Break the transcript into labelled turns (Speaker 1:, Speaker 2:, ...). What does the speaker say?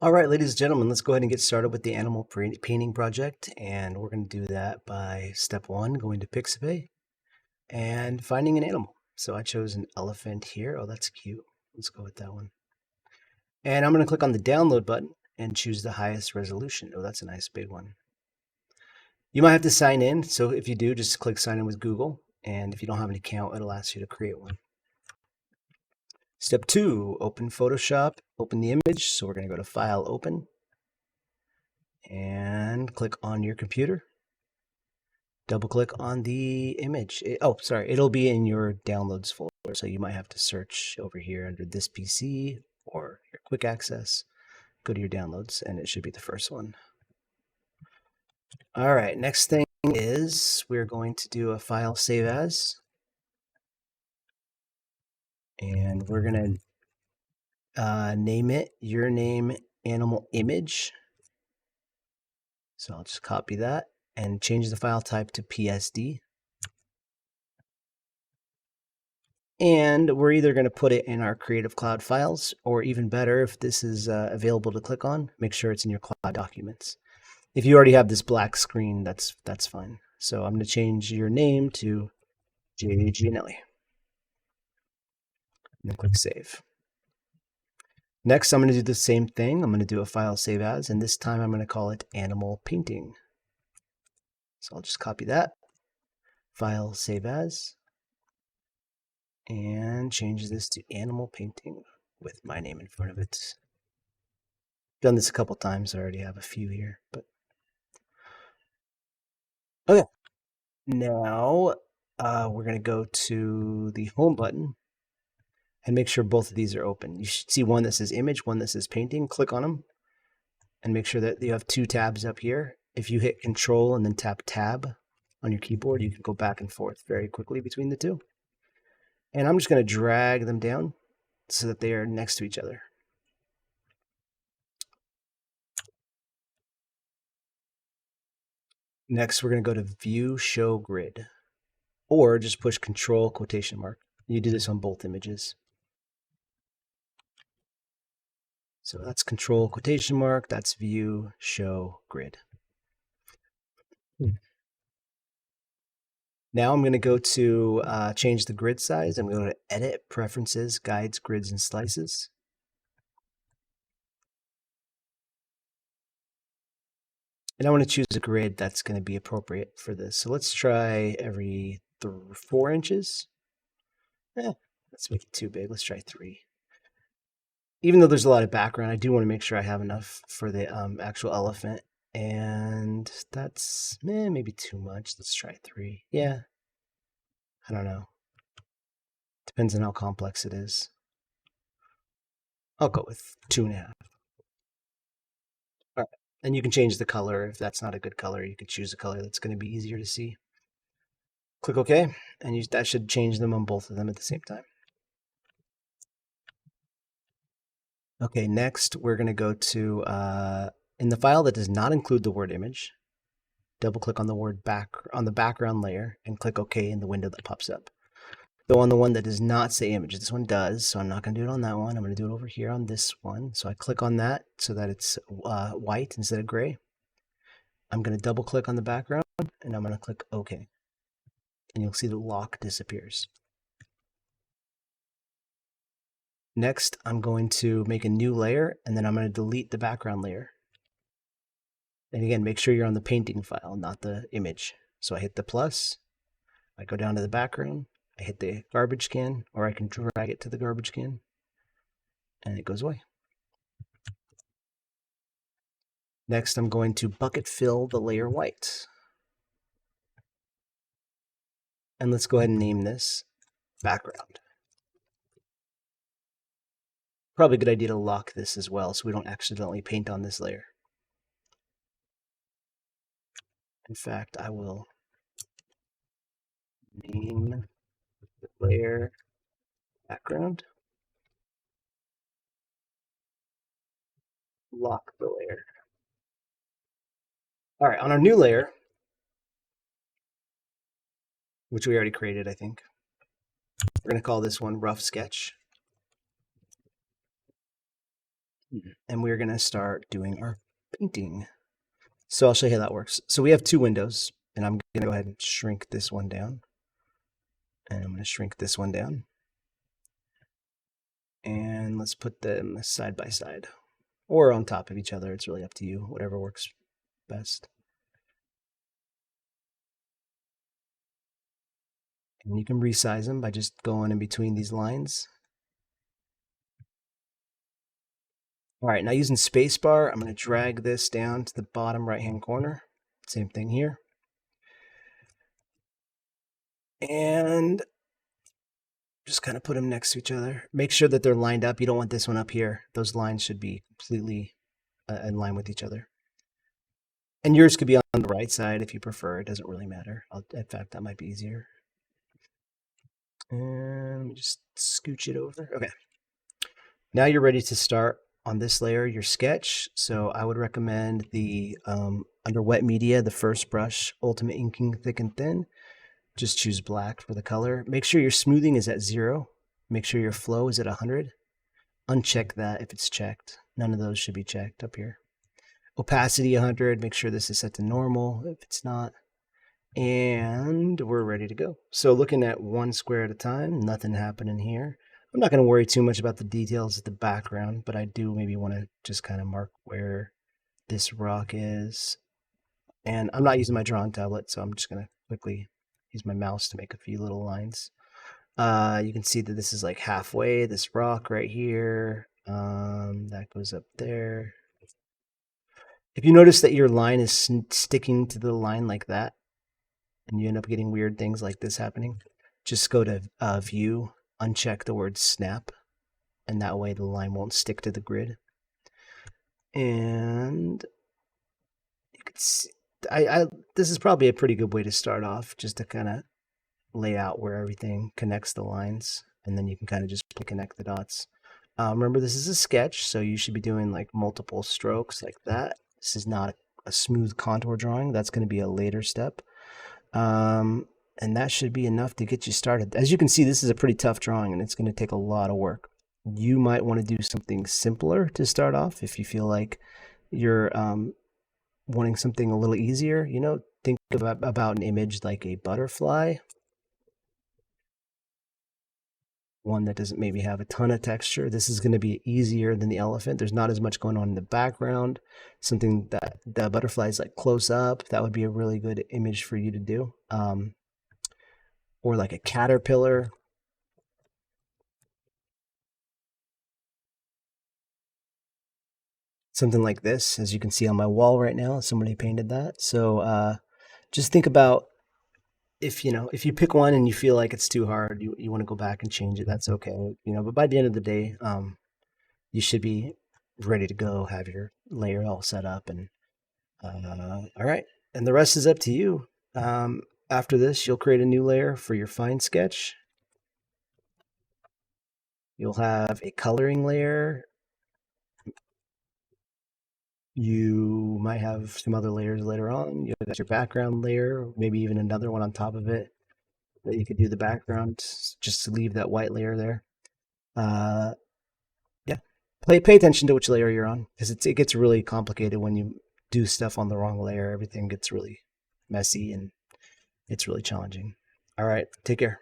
Speaker 1: All right, ladies and gentlemen, let's go ahead and get started with the animal painting project. And we're going to do that by step one, going to Pixabay and finding an animal. So I chose an elephant here. Oh, that's cute. Let's go with that one. And I'm going to click on the download button and choose the highest resolution. Oh, that's a nice big one. You might have to sign in. So if you do, just click sign in with Google. And if you don't have an account, it'll ask you to create one. Step two, open Photoshop, open the image. So we're going to go to File, Open, and click on your computer. Double click on the image. It'll be in your downloads folder. So you might have to search over here under this PC or your quick access. Go to your downloads and it should be the first one. All right, next thing is we're going to do a file save as. And we're going to name it your name animal image. So I'll just copy that and change the file type to PSD. And we're either going to put it in our Creative Cloud files, or even better, if this is available to click on, make sure it's in your Cloud Documents. If you already have this black screen, that's fine. So I'm going to change your name to J. Gianelli. And click Save. Next, I'm going to do the same thing. I'm going to do a file save as, and this time I'm going to call it Animal Painting. So I'll just copy that. File save as. And change this to Animal Painting with my name in front of it. Done this a couple times. I already have a few here, but okay. Now we're going to go to the home button and make sure both of these are open. You should see one that says image, one that says painting. Click on them and make sure that you have two tabs up here. If you hit Control and then tap Tab on your keyboard, you can go back and forth very quickly between the two. And I'm just going to drag them down so that they are next to each other. Next, we're going to go to View Show Grid, or just push Control quotation mark. You do this on both images. So that's Control quotation mark, that's View Show Grid. Now I'm going to go to change the grid size. I'm going to go to Edit, Preferences, Guides, Grids, and Slices. And I want to choose a grid that's going to be appropriate for this. So let's try every 4 inches. Let's make it too big. Let's try 3. Even though there's a lot of background, I do want to make sure I have enough for the actual elephant. And that's maybe too much. Let's try 3. Yeah. I don't know. Depends on how complex it is. I'll go with 2.5. All right. And you can change the color. If that's not a good color, you could choose a color that's going to be easier to see. Click OK, and that should change them on both of them at the same time. Okay, next we're going to go to, in the file that does not include the word image, double click on the word on the background layer and click OK in the window that pops up. So on the one that does not say image, this one does, so I'm not going to do it on that one. I'm going to do it over here on this one. So I click on that so that it's white instead of gray. I'm going to double click on the background and I'm going to click OK. And you'll see the lock disappears. Next, I'm going to make a new layer and then I'm going to delete the background layer. And again, make sure you're on the painting file, not the image. So I hit the plus, I go down to the background, I hit the garbage can, or I can drag it to the garbage can, and it goes away. Next, I'm going to bucket fill the layer white. And let's go ahead and name this background. Probably a good idea to lock this as well so we don't accidentally paint on this layer. In fact, I will name the layer background. Lock the layer. All right, on our new layer, which we already created, I think, we're going to call this one Rough Sketch. and we're going to start doing our painting. So I'll show you how that works. So we have two windows, and I'm going to go ahead and shrink this one down. And I'm going to shrink this one down. And let's put them side by side or on top of each other. It's really up to you, whatever works best. And you can resize them by just going in between these lines. All right, now using spacebar, I'm going to drag this down to the bottom right-hand corner. Same thing here. And just kind of put them next to each other. Make sure that they're lined up. You don't want this one up here. Those lines should be completely in line with each other. And yours could be on the right side if you prefer. It doesn't really matter. In fact, that might be easier. And let me just scooch it over. Okay. Now you're ready to start on this layer, your sketch. So I would recommend the under wet media, the first brush, Ultimate Inking Thick and Thin. Just choose black for the color. Make sure your smoothing is at 0. Make sure your flow is at 100. Uncheck that if it's checked. None of those should be checked up here. Opacity 100. Make sure this is set to normal if it's not. And we're ready to go. So looking at one square at a time, nothing happening here. I'm not going to worry too much about the details of the background, but I do maybe want to just kind of mark where this rock is. And I'm not using my drawing tablet, so I'm just going to quickly use my mouse to make a few little lines. You can see that this is like halfway, this rock right here. That goes up there. If you notice that your line is sticking to the line like that, and you end up getting weird things like this happening, just go to View, uncheck the word Snap, and that way the line won't stick to the grid. And you can see, this is probably a pretty good way to start off, just to kind of lay out where everything connects the lines, and then you can kind of just connect the dots. Remember, this is a sketch, so you should be doing like multiple strokes like that. This is not a smooth contour drawing. That's going to be a later step. And that should be enough to get you started. As you can see, this is a pretty tough drawing, and it's going to take a lot of work. You might want to do something simpler to start off if you feel like you're wanting something a little easier. You know, think about an image like a butterfly. One that doesn't maybe have a ton of texture. This is going to be easier than the elephant. There's not as much going on in the background. Something that the butterfly is like close up. That would be a really good image for you to do. Or like a caterpillar. Something like this, as you can see on my wall right now. Somebody painted that. So just think about, if you pick one and you feel like it's too hard, you want to go back and change it, that's okay. But by the end of the day, you should be ready to go, have your layer all set up, and all right. And the rest is up to you. After this, you'll create a new layer for your fine sketch. You'll have a coloring layer. You might have some other layers later on. You have your background layer, maybe even another one on top of it that you could do the background, just to leave that white layer there. Yeah, pay attention to which layer you're on, because it gets really complicated when you do stuff on the wrong layer. Everything gets really messy and it's really challenging. All right, take care.